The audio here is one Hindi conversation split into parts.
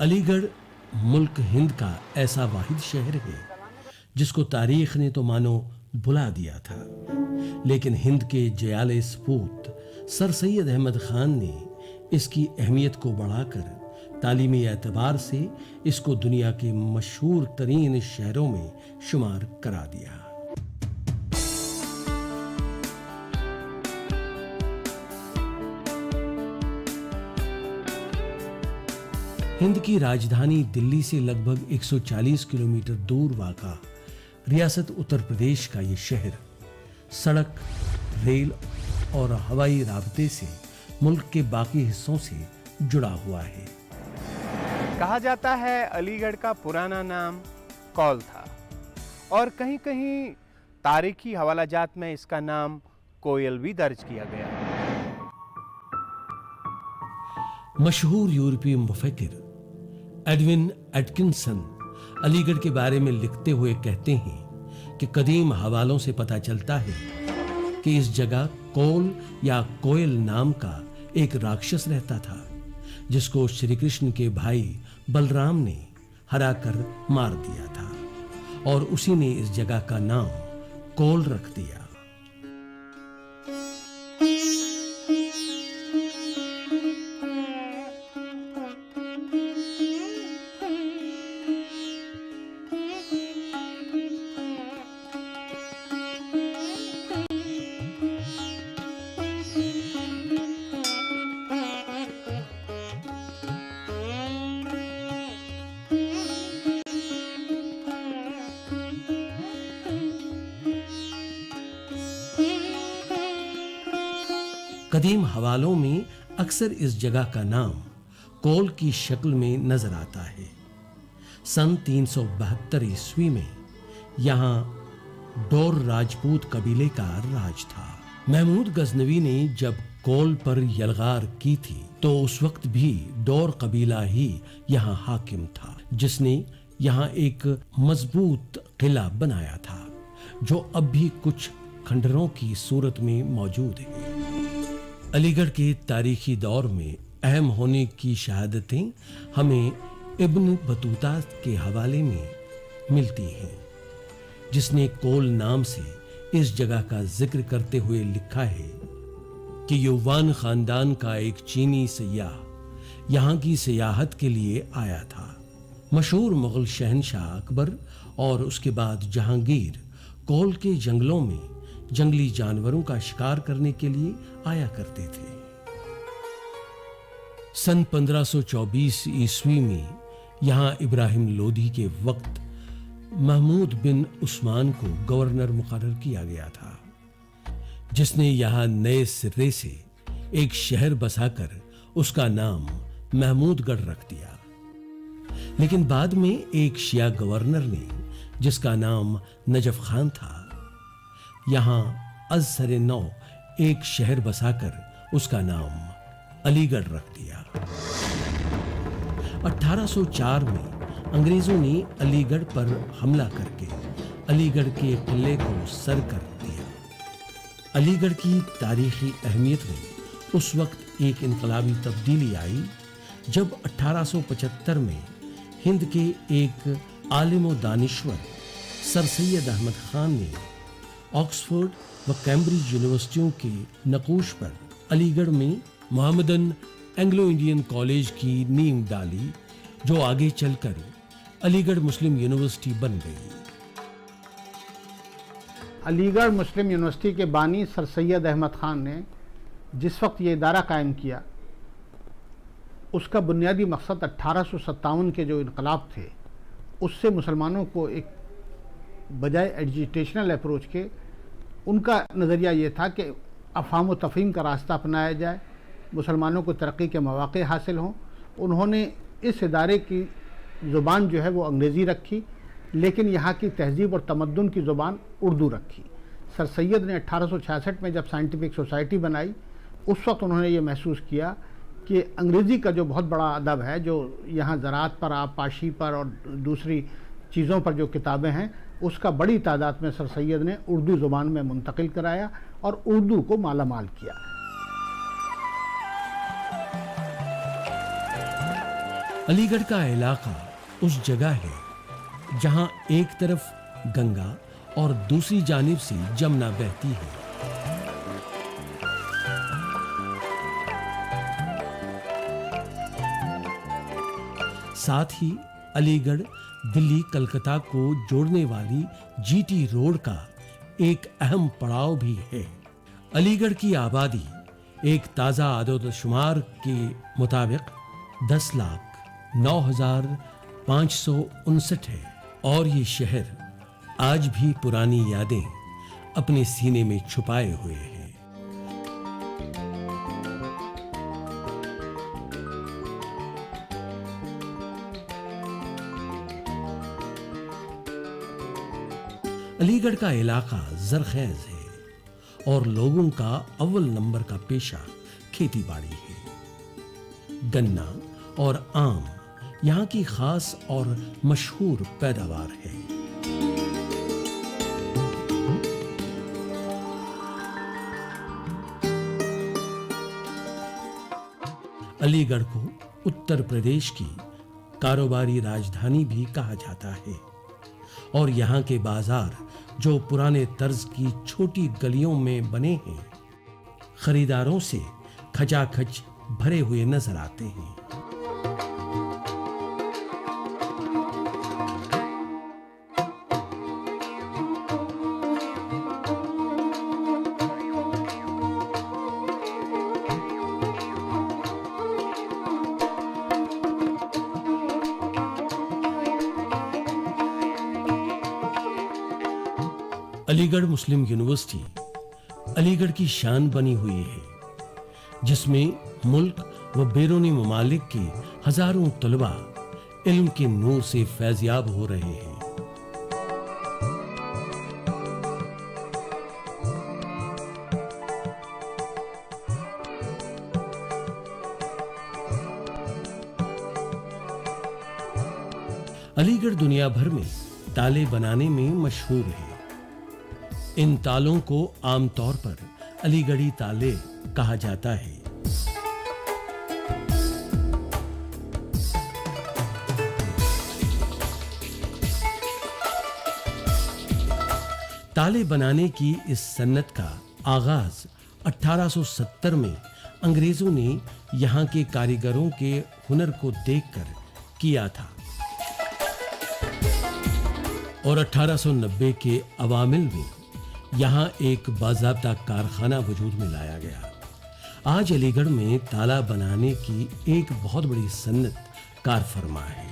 अलीगढ़ मुल्क हिंद का ऐसा वाहिद शहर है जिसको तारीख ने तो मानो भुला दिया था, लेकिन हिंद के जयाले सपूत सर सैयद अहमद खान ने इसकी अहमियत को बढ़ाकर तालीमी एतबार से इसको दुनिया के मशहूर तरीन शहरों में शुमार करा दिया। हिंद की राजधानी दिल्ली से लगभग 140 किलोमीटर दूर वाक़ा रियासत उत्तर प्रदेश का ये शहर सड़क, रेल और हवाई राब्ते से मुल्क के बाकी हिस्सों से जुड़ा हुआ है। कहा जाता है अलीगढ़ का पुराना नाम कौल था और कहीं कहीं तारीखी हवालाजात में इसका नाम कोयल भी दर्ज किया गया। मशहूर यूरोपीय मुफक्किर एडविन एटकिंसन अलीगढ़ के बारे में लिखते हुए कहते हैं कि कदीम हवालों से पता चलता है कि इस जगह कौल या कोयल नाम का एक राक्षस रहता था, जिसको श्री कृष्ण के भाई बलराम ने हराकर मार दिया था और उसी ने इस जगह का नाम कौल रख दिया। कदीम हवालों में अक्सर इस जगह का नाम कौल की शक्ल में नजर आता है। सन 372 ईस्वी में यहाँ डोर राजपूत कबीले का राज था। महमूद गजनवी ने जब कौल पर यलगार की थी तो उस वक्त भी डोर कबीला ही यहाँ हाकिम था, जिसने यहाँ एक मजबूत किला बनाया था जो अब भी कुछ खंडरों की सूरत में मौजूद है। अलीगढ़ के तारीखी दौर में अहम होने की शहादतें हमें इब्न बतूता के हवाले में मिलती हैं, जिसने कौल नाम से इस जगह का जिक्र करते हुए लिखा है कि युवान खानदान का एक चीनी सयाह यहाँ की सियाहत के लिए आया था। मशहूर मुगल शहनशाह अकबर और उसके बाद जहांगीर कौल के जंगलों में जंगली जानवरों का शिकार करने के लिए आया करते थे। सन 1524 ईस्वी में यहाँ इब्राहिम लोदी के वक्त महमूद बिन उस्मान को गवर्नर मुकर्रर किया गया था, जिसने यहाँ नए सिरे से एक शहर बसाकर उसका नाम महमूदगढ़ रख दिया। लेकिन बाद में एक शिया गवर्नर ने, जिसका नाम नजफ खान था, यहाँ अज़-सरे नौ एक शहर बसाकर उसका नाम अलीगढ़ रख दिया। 1804 में अंग्रेजों ने अलीगढ़ पर हमला करके अलीगढ़ के किले को सर कर दिया। अलीगढ़ की तारीखी अहमियत में उस वक्त एक इनकलाबी तब्दीली आई जब 1875 में हिंद के एक आलिम व दानिश्वर सर सैयद अहमद खान ने ऑक्सफोर्ड व कैम्ब्रिज यूनिवर्सिटियों के नकूश पर अलीगढ़ में मोहम्मदन एंग्लो इंडियन कॉलेज की नींव डाली, जो आगे चलकर अलीगढ़ मुस्लिम यूनिवर्सिटी बन गई। अलीगढ़ मुस्लिम यूनिवर्सिटी के बानी सर सैयद अहमद खान ने जिस वक्त ये इदारा कायम किया, उसका बुनियादी मकसद 1857 के जो इनकलाब थे उससे मुसलमानों को एक बजाय एजुटेशनल अप्रोच के उनका नज़रिया ये था कि अफ़हाम व तफ़हीम का रास्ता अपनाया जाए, मुसलमानों को तरक्की के मौक़े हासिल हों। उन्होंने इस इदारे की ज़ुबान जो है वो अंग्रेज़ी रखी, लेकिन यहाँ की तहज़ीब और तमद्दुन की ज़ुबान उर्दू रखी। सर सैयद ने 1866 में जब साइंटिफिक सोसाइटी बनाई, उस वक्त उन्होंने ये महसूस किया कि अंग्रेज़ी का जो बहुत बड़ा अदब है, जो यहाँ ज़राअत पर, आबपाशी पर और दूसरी चीज़ों पर जो किताबें हैं, उसका बड़ी तादाद में सर सैयद ने उर्दू ज़ुबान में मुंतकिल कराया और उर्दू को मालामाल किया। अलीगढ़ का इलाका उस जगह है जहां एक तरफ गंगा और दूसरी जानिब से जमुना बहती है। साथ ही अलीगढ़ दिल्ली कलकत्ता को जोड़ने वाली जीटी रोड का एक अहम पड़ाव भी है। अलीगढ़ की आबादी एक ताज़ा आदोदशुमार के मुताबिक 10,09,559 है और ये शहर आज भी पुरानी यादें अपने सीने में छुपाए हुए हैं। अलीगढ़ का इलाका जरखेज है और लोगों का अव्वल नंबर का पेशा खेती-बाड़ी है। गन्ना और आम यहाँ की खास और मशहूर पैदावार है। अलीगढ़ को उत्तर प्रदेश की कारोबारी राजधानी भी कहा जाता है और यहाँ के बाजार जो पुराने तर्ज की छोटी गलियों में बने हैं, खरीदारों से खचाखच भरे हुए नजर आते हैं। अलीगढ़ मुस्लिम यूनिवर्सिटी अलीगढ़ की शान बनी हुई है, जिसमें मुल्क व बैरूनी ममालिक के हजारों तलबा इल्म के नूर से फैज़याब हो रहे हैं। अलीगढ़ दुनिया भर में ताले बनाने में मशहूर है। इन तालों को आमतौर पर अलीगढ़ी ताले कहा जाता है। ताले बनाने की इस सन्नत का आगाज 1870 में अंग्रेजों ने यहाँ के कारीगरों के हुनर को देखकर किया था और 1890 के अवामिल में यहाँ एक बाज़ाब्ता कारखाना वजूद में लाया गया। आज अलीगढ़ में ताला बनाने की एक बहुत बड़ी सन्नत कार फरमा है।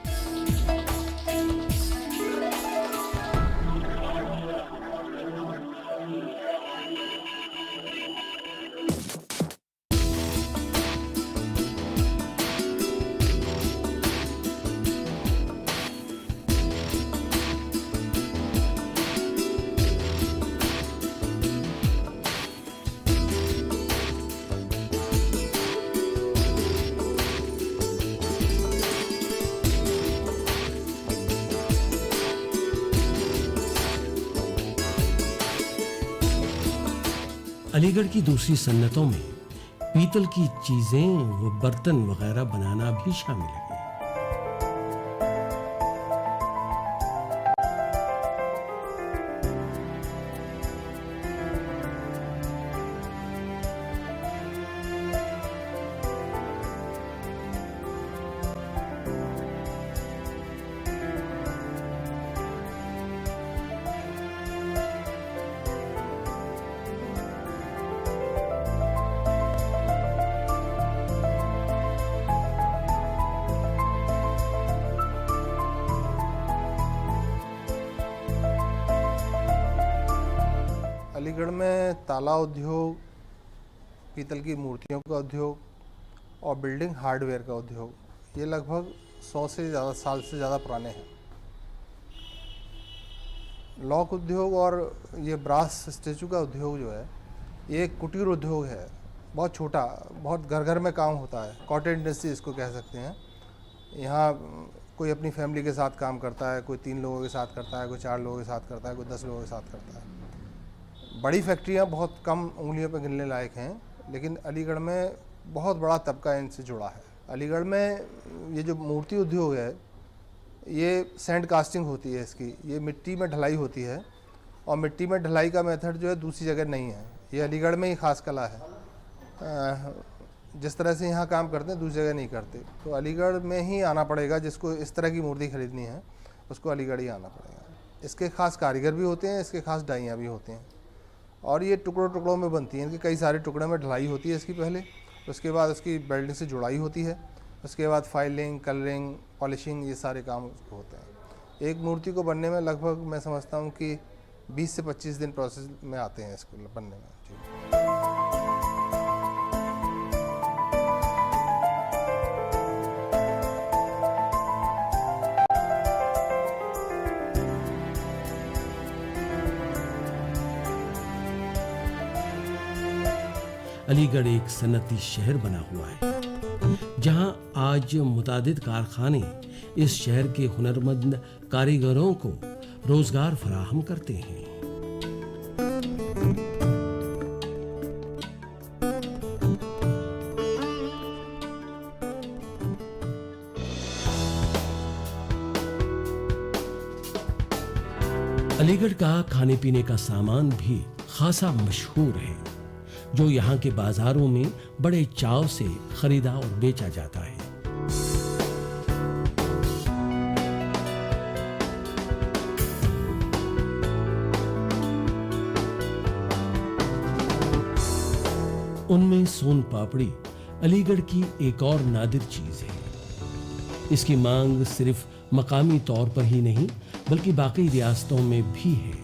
अलीगढ़ की दूसरी सन्नतों में पीतल की चीजें व बर्तन वगैरह बनाना भी शामिल है। अलीगढ़ में ताला उद्योग, पीतल की मूर्तियों का उद्योग और बिल्डिंग हार्डवेयर का उद्योग, ये लगभग 100 से ज़्यादा साल से ज़्यादा पुराने हैं। लॉक उद्योग और ये ब्रास स्टैचू का उद्योग जो है, ये एक कुटीर उद्योग है, बहुत छोटा, बहुत घर घर में काम होता है। कॉटेज इंडस्ट्री इसको कह सकते हैं। यहाँ कोई अपनी फैमिली के साथ काम करता है, कोई 3 लोगों के साथ करता है, कोई 4 लोगों के साथ करता है, कोई 10 लोगों के साथ करता है। बड़ी फैक्ट्रियाँ बहुत कम उंगलियों पर गिनने लायक हैं, लेकिन अलीगढ़ में बहुत बड़ा तबका इनसे जुड़ा है। अलीगढ़ में ये जो मूर्ति उद्योग है, ये सैंड कास्टिंग होती है इसकी, ये मिट्टी में ढलाई होती है और मिट्टी में ढलाई का मेथड जो है दूसरी जगह नहीं है, ये अलीगढ़ में ही खास कला है। जिस तरह से यहाँ काम करते हैं दूसरी जगह नहीं करते, तो अलीगढ़ में ही आना पड़ेगा। जिसको इस तरह की मूर्ति खरीदनी है उसको अलीगढ़ ही आना पड़ेगा। इसके खास कारीगर भी होते हैं, इसके खास डाइयाँ भी होती हैं और ये टुकड़ों टुकड़ों में बनती हैं। इनके कई सारे टुकड़े में ढलाई होती है इसकी पहले, उसके बाद उसकी वेल्डिंग से जुड़ाई होती है, उसके बाद फाइलिंग, कलरिंग, पॉलिशिंग, ये सारे काम उसको होते हैं। एक मूर्ति को बनने में लगभग मैं समझता हूँ कि 20 से 25 दिन प्रोसेस में आते हैं इसको बनने में। जी। अलीगढ़ एक सन्नती शहर बना हुआ है, जहां आज मुतादिद कारखाने इस शहर के हुनरमंद कारीगरों को रोजगार फराहम करते हैं। अलीगढ़ का खाने पीने का सामान भी खासा मशहूर है, जो यहाँ के बाजारों में बड़े चाव से खरीदा और बेचा जाता है। उनमें सोन पापड़ी अलीगढ़ की एक और नादिर चीज है। इसकी मांग सिर्फ मकामी तौर पर ही नहीं बल्कि बाकी रियासतों में भी है।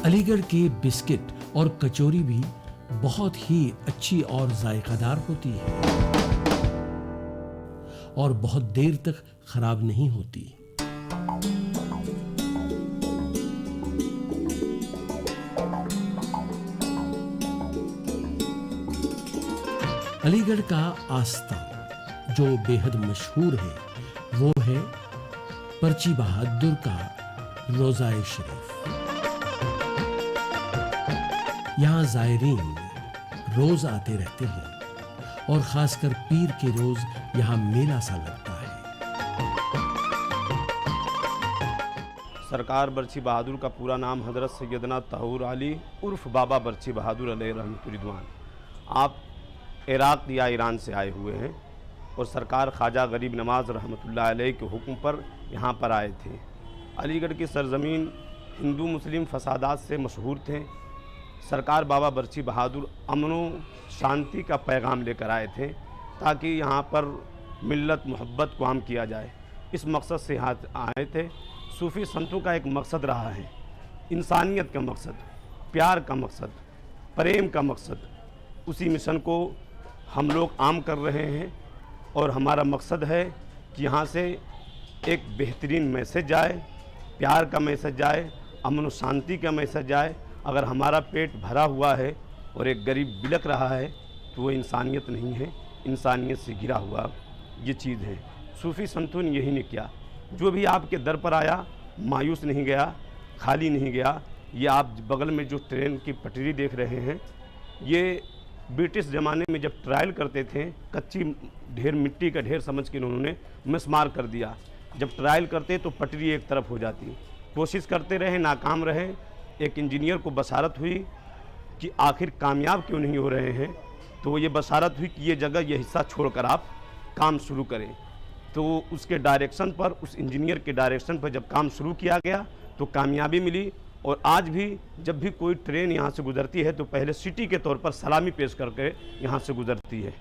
अलीगढ़ के बिस्किट और कचौरी भी बहुत ही अच्छी और जायकादार होती है और बहुत देर तक खराब नहीं होती। अलीगढ़ का आस्था जो बेहद मशहूर है वो है पर्ची बहादुर का रोज़ाए शरीफ। यहाँ ज़ायरीन रोज आते रहते हैं और खासकर पीर के रोज यहाँ मेला सा लगता है। सरकार बर्ची बहादुर का पूरा नाम हज़रत सैयदना तहूर अली उर्फ बाबा बर्ची बहादुर अलैहि रहमतुर रिदवान। आप इराक़ या ईरान से आए हुए हैं और सरकार ख्वाजा गरीब नवाज़ रहमतुल्लाह अलैहि के हुक्म पर यहाँ पर आए थे। अलीगढ़ की सरज़मीन हिंदू मुस्लिम फसादात से मशहूर थे। सरकार बाबा बर्ची बहादुर अमन शांति का पैगाम लेकर आए थे ताकि यहाँ पर मिल्लत मोहब्बत को आम किया जाए। इस मकसद से यहाँ आए थे। सूफ़ी संतों का एक मकसद रहा है, इंसानियत का मकसद, प्यार का मकसद, प्रेम का मकसद। उसी मिशन को हम लोग आम कर रहे हैं और हमारा मकसद है कि यहाँ से एक बेहतरीन मैसेज जाए, प्यार का मैसेज जाए, अमन शांति का मैसेज जाए। अगर हमारा पेट भरा हुआ है और एक गरीब बिलक रहा है तो वो इंसानियत नहीं है, इंसानियत से गिरा हुआ ये चीज़ है। सूफ़ी संतों ने यही नहीं किया। जो भी आपके दर पर आया मायूस नहीं गया, खाली नहीं गया। ये आप बगल में जो ट्रेन की पटरी देख रहे हैं, ये ब्रिटिश ज़माने में जब ट्रायल करते थे, कच्ची ढेर मिट्टी का ढेर समझ के उन्होंने मिसमार कर दिया। जब ट्रायल करते तो पटरी एक तरफ हो जाती। कोशिश करते रहे, नाकाम रहे। एक इंजीनियर को बसारत हुई कि आखिर कामयाब क्यों नहीं हो रहे हैं, तो ये बसारत हुई कि ये जगह, ये हिस्सा छोड़कर आप काम शुरू करें। तो उसके डायरेक्शन पर, उस इंजीनियर के डायरेक्शन पर जब काम शुरू किया गया तो कामयाबी मिली। और आज भी जब भी कोई ट्रेन यहाँ से गुजरती है तो पहले सिटी के तौर पर सलामी पेश करके यहाँ से गुजरती है।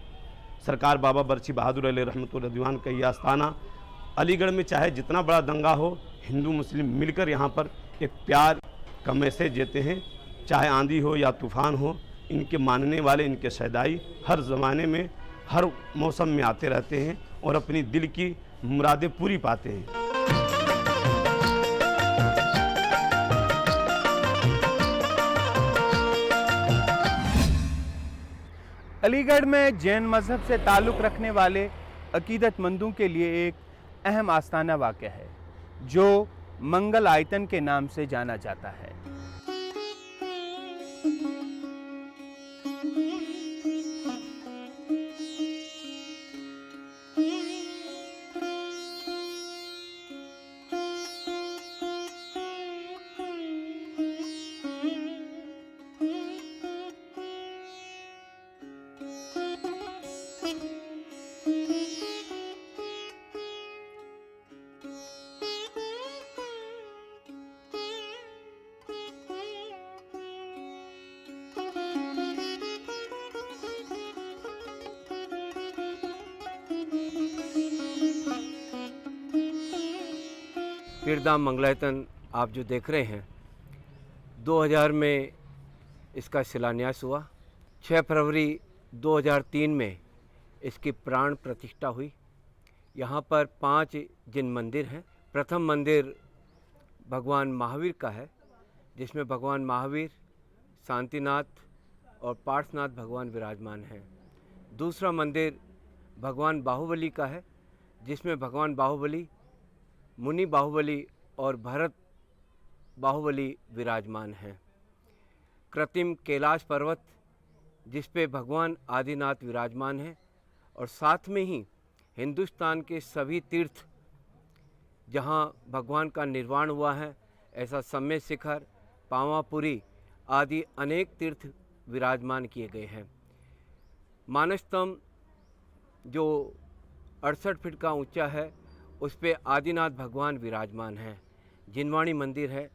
सरकार बाबा बर्ची बहादुर अलैहि रहमतुर रिदवान का ये आस्थाना अलीगढ़ में चाहे जितना बड़ा दंगा हो, हिंदू मुस्लिम मिलकर यहाँ पर एक प्यार का मैसेज देते हैं चाहे आंधी हो या तूफान हो, इनके मानने वाले, इनके सैदाई हर ज़माने में, हर मौसम में आते रहते हैं और अपनी दिल की मुरादें पूरी पाते हैं। अलीगढ़ में जैन मज़हब से ताल्लुक़ रखने वाले अकीदतमंदों के लिए एक अहम आस्थाना वाक़या है जो मंगल आयतन के नाम से जाना जाता है। तीर्थधाम मंगलायतन आप जो देख रहे हैं, 2000 में इसका शिलान्यास हुआ। 6 फरवरी 2003 में इसकी प्राण प्रतिष्ठा हुई। यहाँ पर 5 जिन मंदिर हैं। प्रथम मंदिर भगवान महावीर का है, जिसमें भगवान महावीर, शांतिनाथ और पार्श्वनाथ भगवान विराजमान हैं। दूसरा मंदिर भगवान बाहुबली का है, जिसमें भगवान बाहुबली, मुनि बाहुबली और भरत बाहुबली विराजमान हैं। कृत्रिम कैलाश पर्वत, जिस पे भगवान आदिनाथ विराजमान हैं, और साथ में ही हिंदुस्तान के सभी तीर्थ जहाँ भगवान का निर्वाण हुआ है, ऐसा सम्य शिखर, पावापुरी आदि अनेक तीर्थ विराजमान किए गए हैं। मानसतम जो 68 फीट का ऊंचा है, उस पे आदिनाथ भगवान विराजमान हैं। जिनवाणी मंदिर है।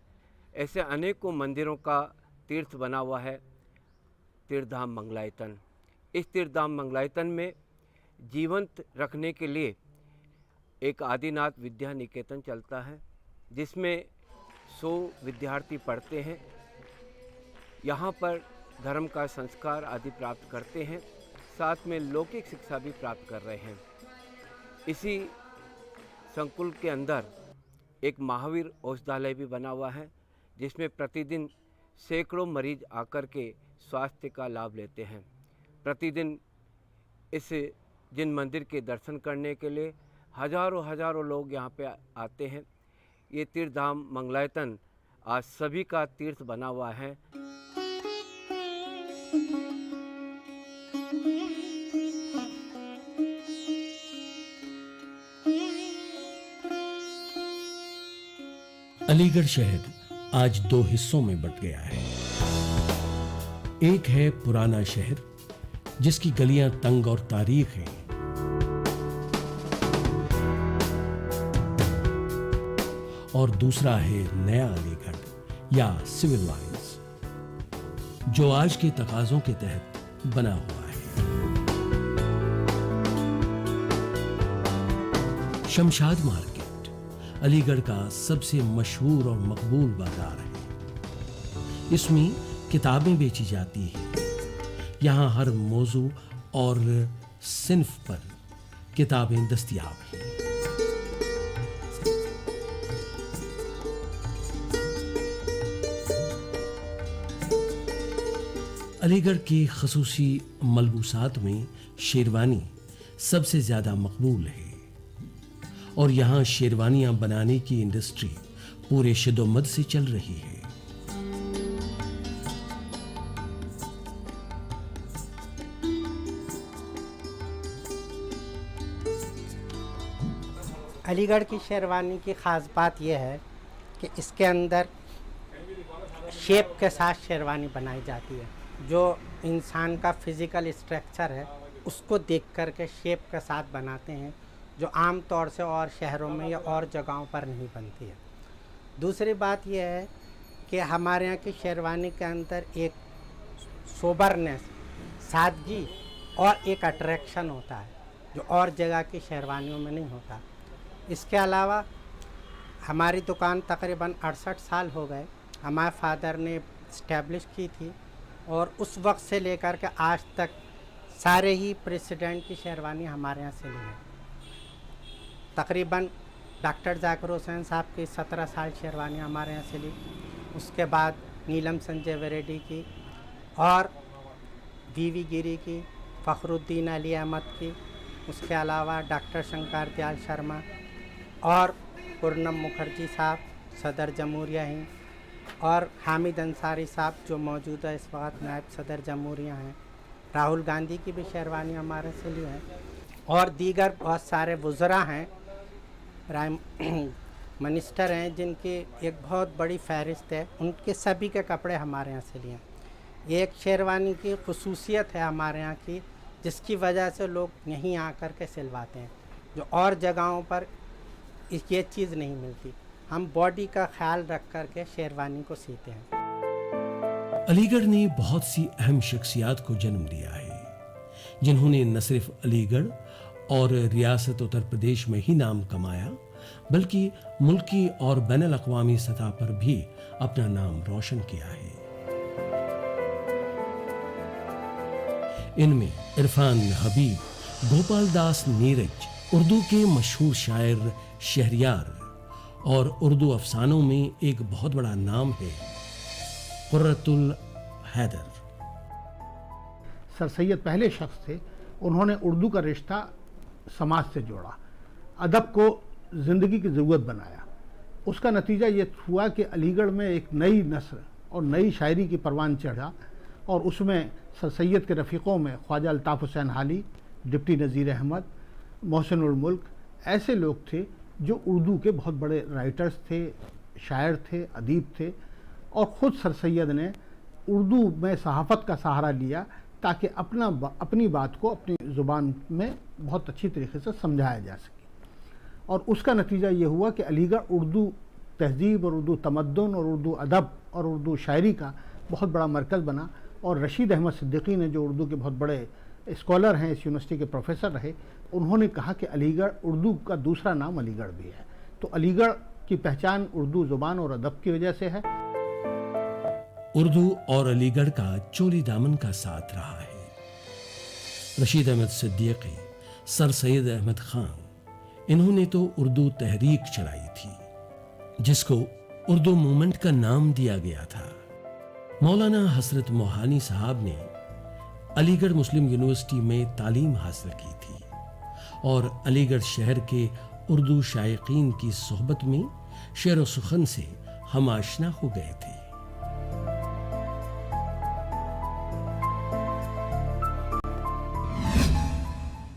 ऐसे अनेकों मंदिरों का तीर्थ बना हुआ है तीर्थधाम मंगलायतन। इस तीर्थधाम मंगलायतन में जीवंत रखने के लिए एक आदिनाथ विद्या निकेतन चलता है, जिसमें 100 विद्यार्थी पढ़ते हैं। यहाँ पर धर्म का संस्कार आदि प्राप्त करते हैं, साथ में लौकिक शिक्षा भी प्राप्त कर रहे हैं। इसी संकुल के अंदर एक महावीर औषधालय भी बना हुआ है, जिसमें प्रतिदिन सैकड़ों मरीज आकर के स्वास्थ्य का लाभ लेते हैं। प्रतिदिन इस जिन मंदिर के दर्शन करने के लिए हजारों लोग यहाँ पे आते हैं। ये तीर्थधाम मंगलायतन आज सभी का तीर्थ बना हुआ है। अलीगढ़ शहर आज 2 हिस्सों में बंट गया है। एक है पुराना शहर, जिसकी गलियां तंग और तारीख हैं। और दूसरा है नया अलीगढ़ या सिविल लाइंस, जो आज के तकाजों के तहत बना हुआ है। शमशाद मार्केट अलीगढ़ का सबसे मशहूर और मकबूल बाजार है। इसमें किताबें बेची जाती हैं। यहाँ हर मौजू और सिन्फ पर किताबें दस्तयाब हैं। अलीगढ़ की खसूसी मलबूसात में शेरवानी सबसे ज़्यादा मकबूल है और यहाँ शेरवानियाँ बनाने की इंडस्ट्री पूरे शिद्दोमत से चल रही है। अलीगढ़ की शेरवानी की ख़ास बात यह है कि इसके अंदर शेप के साथ शेरवानी बनाई जाती है। जो इंसान का फिज़िकल स्ट्रक्चर है, उसको देख कर के शेप के साथ बनाते हैं, जो आम तौर से और शहरों में या और जगहों पर नहीं बनती है। दूसरी बात यह है कि हमारे यहाँ की शेरवानी के अंदर एक सोबरनेस, सादगी और एक अट्रैक्शन होता है, जो और जगह की शेरवानियों में नहीं होता। इसके अलावा हमारी दुकान तकरीबन 68 साल हो गए। हमारे फादर ने इस्टेब्लिश की थी और उस वक्त से लेकर के आज तक सारे ही प्रेसिडेंट की शेरवानी हमारे यहाँ से ली है। तकरीबन डॉक्टर जाकिर हुसैन साहब की 17 साल शेरवानी हमारे यहाँ से ली, उसके बाद नीलम संजय वेरेडी की और वीवी गिरी की, फ़खरुद्दीन अली अहमद की, उसके अलावा डॉक्टर शंकर दयाल शर्मा और पूर्णम मुखर्जी साहब सदर जमहूरिया हैं, और हामिद अंसारी साहब जो मौजूदा इस वक्त नायब सदर जमहूरिया हैं। राहुल गांधी की भी शेरवानी हमारे से ली है और दीगर बहुत सारे वुज़रा हैं, प्राइम मिनिस्टर हैं जिनकी एक बहुत बड़ी फहरिस्त है, उनके सभी के कपड़े हमारे यहाँ से लिए हैं। ये एक शेरवानी की खुसूसियत है हमारे यहाँ की, जिसकी वजह से लोग यहीं आकर के सिलवाते हैं, जो और जगहों पर ये चीज़ नहीं मिलती। हम बॉडी का ख्याल रख कर के शेरवानी को सीते हैं। अलीगढ़ ने बहुत सी अहम शख्सियात को जन्म दिया है, जिन्होंने न सिर्फ अलीगढ़ और रियासत उत्तर प्रदेश में ही नाम कमाया, बल्कि मुल्की और बैनुल अक़वामी सतह पर भी अपना नाम रोशन किया है। इनमें इरफान हबीब, गोपाल दास नीरज, उर्दू के मशहूर शायर शहरयार, और उर्दू अफसानों में एक बहुत बड़ा नाम है कुर्रतुल हैदर। सर सैयद पहले शख्स थे, उन्होंने उर्दू का रिश्ता समाज से जोड़ा, अदब को ज़िंदगी की ज़रूरत बनाया। उसका नतीजा ये हुआ कि अलीगढ़ में एक नई नस्ल और नई शायरी की परवान चढ़ा, और उसमें सर सैयद के रफ़ीक़ों में ख्वाजा अल्ताफ़ हुसैन हाली, डिप्टी नज़ीर अहमद, मोहसिन उल मुल्क ऐसे लोग थे जो उर्दू के बहुत बड़े राइटर्स थे, शायर थे, अदीब थे। और ख़ुद सर सैयद ने उर्दू में सहाफ़त का सहारा लिया ताकि अपनी बात को अपनी ज़ुबान में बहुत अच्छी तरीके से समझाया जा सके। और उसका नतीजा ये हुआ कि अलीगढ़ उर्दू तहज़ीब और उर्दू तमद्दुन और उर्दू अदब और उर्दू शायरी का बहुत बड़ा मरकज़ बना। और रशीद अहमद सिद्दीकी ने, जो उर्दू के बहुत बड़े स्कॉलर हैं, इस यूनिवर्सिटी के प्रोफेसर रहे, उन्होंने कहा कि अलीगढ़ उर्दू का दूसरा नाम अलीगढ़ भी है। तो अलीगढ़ की पहचान उर्दू ज़ुबान और अदब की वजह से है। उर्दू और अलीगढ़ का चोली दामन का साथ रहा है। रशीद अहमद सिद्दीकी, सर सैयद अहमद खान, इन्होंने तो उर्दू तहरीक चलाई थी, जिसको उर्दू मूवमेंट का नाम दिया गया था। मौलाना हसरत मोहानी साहब ने अलीगढ़ मुस्लिम यूनिवर्सिटी में तालीम हासिल की थी और अलीगढ़ शहर के उर्दू शायकीन की सोहबत में शेर व सुखन से हम आशना हो गए थे।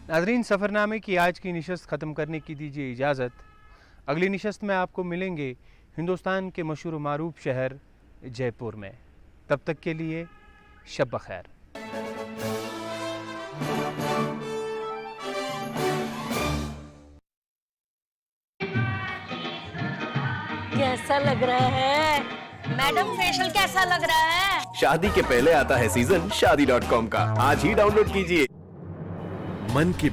नाज़रीन, सफ़रनामे की आज की निशस्त ख़त्म करने की दीजिए इजाज़त। अगली निशस्त में आपको मिलेंगे हिंदुस्तान के मशहूर मारूफ शहर जयपुर में। तब तक के लिए शब बखैर। कैसा लग रहा है मैडम? फेशियल कैसा लग रहा है? शादी के पहले आता है सीजन शादी.com का। आज ही डाउनलोड कीजिए। मन की